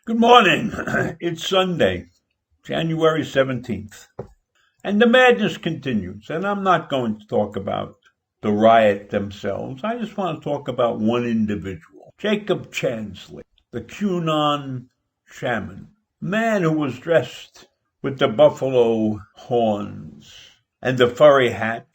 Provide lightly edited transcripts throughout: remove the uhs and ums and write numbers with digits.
Good morning. It's Sunday, January 17th, and the madness continues. And I'm not going to talk about the riot themselves. I just want to talk about one individual, Jacob Chansley, the QAnon shaman, man who was dressed with the buffalo horns and the furry hat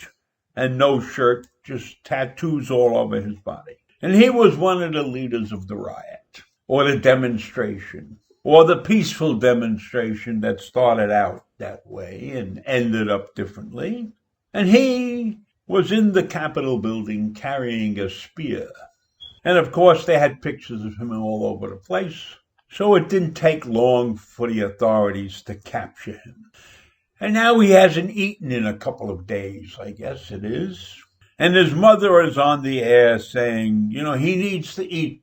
and no shirt, just tattoos all over his body. And he was one of the leaders of the riot, or the demonstration, or the peaceful demonstration that started out that way and ended up differently. And he was in the Capitol building carrying a spear. And of course, they had pictures of him all over the place. So it didn't take long for the authorities to capture him. And now he hasn't eaten in a couple of days, I guess it is. And his mother is on the air saying, he needs to eat,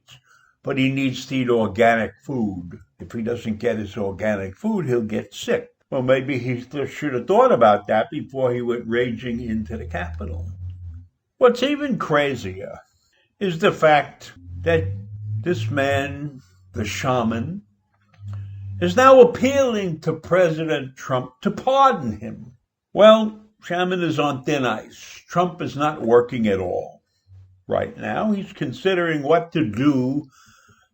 but he needs to eat organic food. If he doesn't get his organic food, he'll get sick. Well, maybe he should have thought about that before he went raging into the Capitol. What's even crazier is the fact that this man, the shaman, is now appealing to President Trump to pardon him. Well, shaman is on thin ice. Trump is not working at all right now. He's considering what to do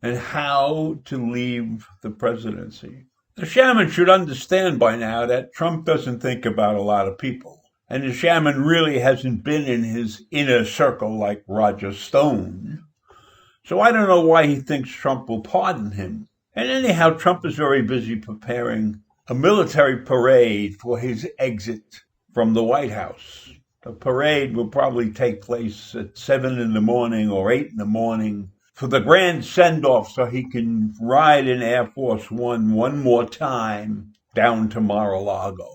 and how to leave the presidency. The shaman should understand by now that Trump doesn't think about a lot of people. And the shaman really hasn't been in his inner circle like Roger Stone. So I don't know why he thinks Trump will pardon him. And anyhow, Trump is very busy preparing a military parade for his exit from the White House. The parade will probably take place at 7 in the morning or 8 in the morning for the grand send-off so he can ride in Air Force One more time down to Mar-a-Lago.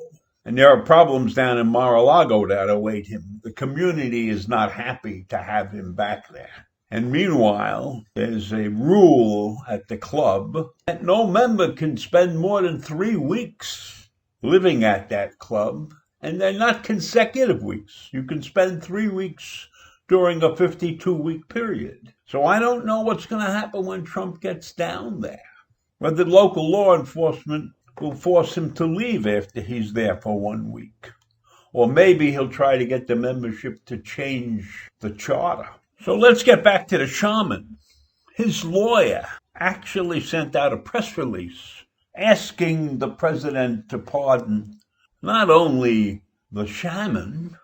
And there are problems down in Mar-a-Lago that await him. The community is not happy to have him back there. And meanwhile, there's a rule at the club that no member can spend more than 3 weeks living at that club. And they're not consecutive weeks. You can spend 3 weeks during a 52-week period. So I don't know what's going to happen when Trump gets down there. Whether local law enforcement will force him to leave after he's there for 1 week. Or maybe he'll try to get the membership to change the charter. So let's get back to the shaman. His lawyer actually sent out a press release asking the president to pardon not only the shaman,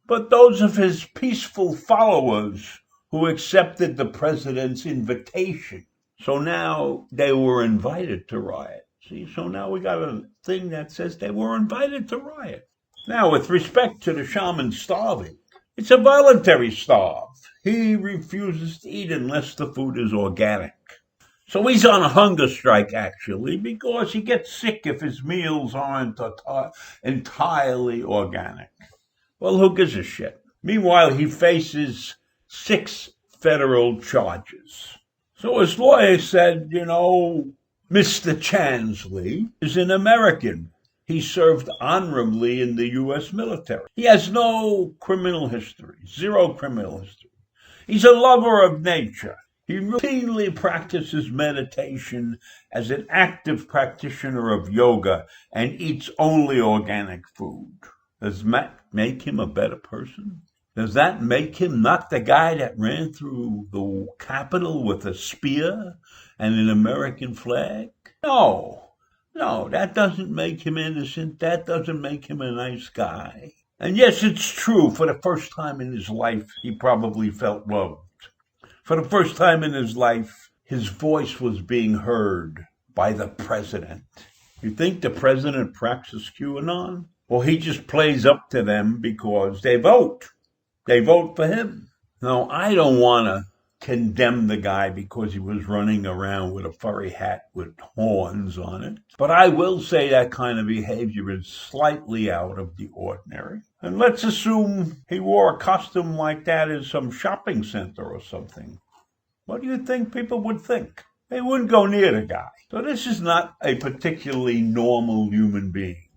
but those of his peaceful followers who accepted the president's invitation. So now they were invited to riot. See, so now we got a thing that says they were invited to riot. Now, with respect to the shaman starving, it's a voluntary starve. He refuses to eat unless the food is organic. So he's on a hunger strike, actually, because he gets sick if his meals aren't entirely organic. Well, who gives a shit? Meanwhile, he faces 6 federal charges. So his lawyer said, Mr. Chansley is an American. He served honorably in the U.S. military. He has no criminal history, 0 criminal history. He's a lover of nature. He routinely practices meditation as an active practitioner of yoga and eats only organic food. Does that make him a better person? Does that make him not the guy that ran through the Capitol with a spear and an American flag? No, that doesn't make him innocent. That doesn't make him a nice guy. And yes, it's true, for the first time in his life, he probably felt loved. For the first time in his life, his voice was being heard by the president. You think the president practices QAnon? Well, he just plays up to them because they vote. They vote for him. Now, I don't want to condemn the guy because he was running around with a furry hat with horns on it. But I will say that kind of behavior is slightly out of the ordinary. And let's assume he wore a costume like that in some shopping center or something. What do you think people would think? They wouldn't go near the guy. So this is not a particularly normal human being.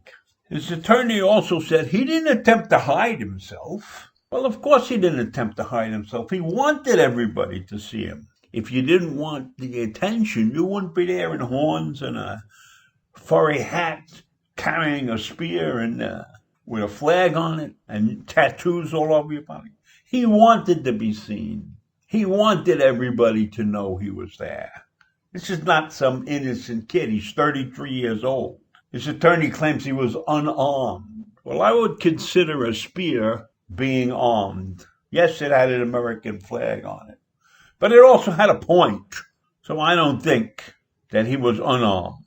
His attorney also said he didn't attempt to hide himself. Well, of course he didn't attempt to hide himself. He wanted everybody to see him. If you didn't want the attention, you wouldn't be there in horns and a furry hat, carrying a spear and with a flag on it and tattoos all over your body. He wanted to be seen. He wanted everybody to know he was there. This is not some innocent kid. He's 33 years old. His attorney claims he was unarmed. Well, I would consider a spear being armed. Yes, it had an American flag on it, but it also had a point. So I don't think that he was unarmed.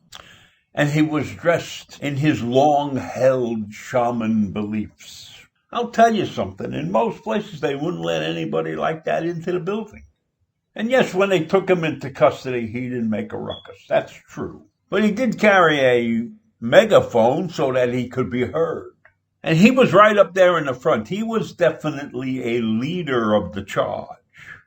And he was dressed in his long-held shaman beliefs. I'll tell you something. In most places, they wouldn't let anybody like that into the building. And yes, when they took him into custody, he didn't make a ruckus. That's true. But he did carry a megaphone so that he could be heard. And he was right up there in the front. He was definitely a leader of the charge.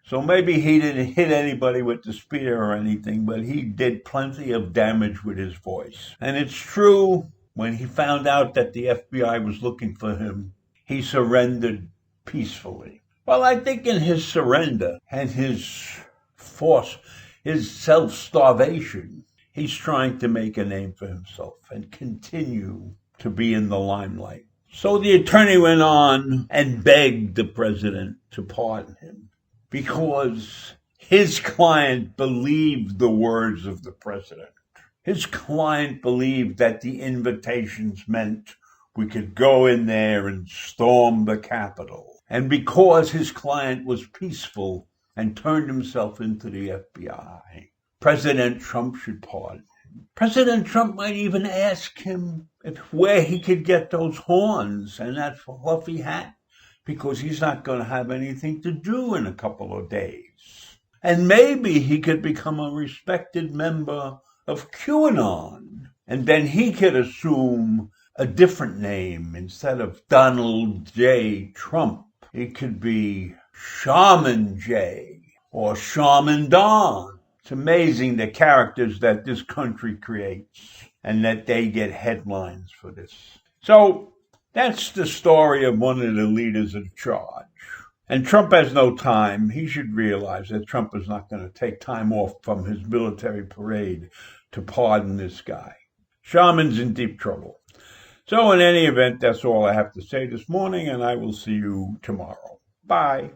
So maybe he didn't hit anybody with the spear or anything, but he did plenty of damage with his voice. And it's true, when he found out that the FBI was looking for him, he surrendered peacefully. Well, I think in his surrender and his force, his self-starvation, he's trying to make a name for himself and continue to be in the limelight. So the attorney went on and begged the president to pardon him, because his client believed the words of the president. His client believed that the invitations meant we could go in there and storm the Capitol. And because his client was peaceful and turned himself into the FBI, President Trump should pardon him. President Trump might even ask him where he could get those horns and that fluffy hat, because he's not going to have anything to do in a couple of days. And maybe he could become a respected member of QAnon, and then he could assume a different name. Instead of Donald J. Trump, it could be Shaman J. or Shaman Don. It's amazing the characters that this country creates, and that they get headlines for this. So that's the story of one of the leaders of the charge. And Trump has no time. He should realize that Trump is not going to take time off from his military parade to pardon this guy. Shaman's in deep trouble. So in any event, that's all I have to say this morning, and I will see you tomorrow. Bye.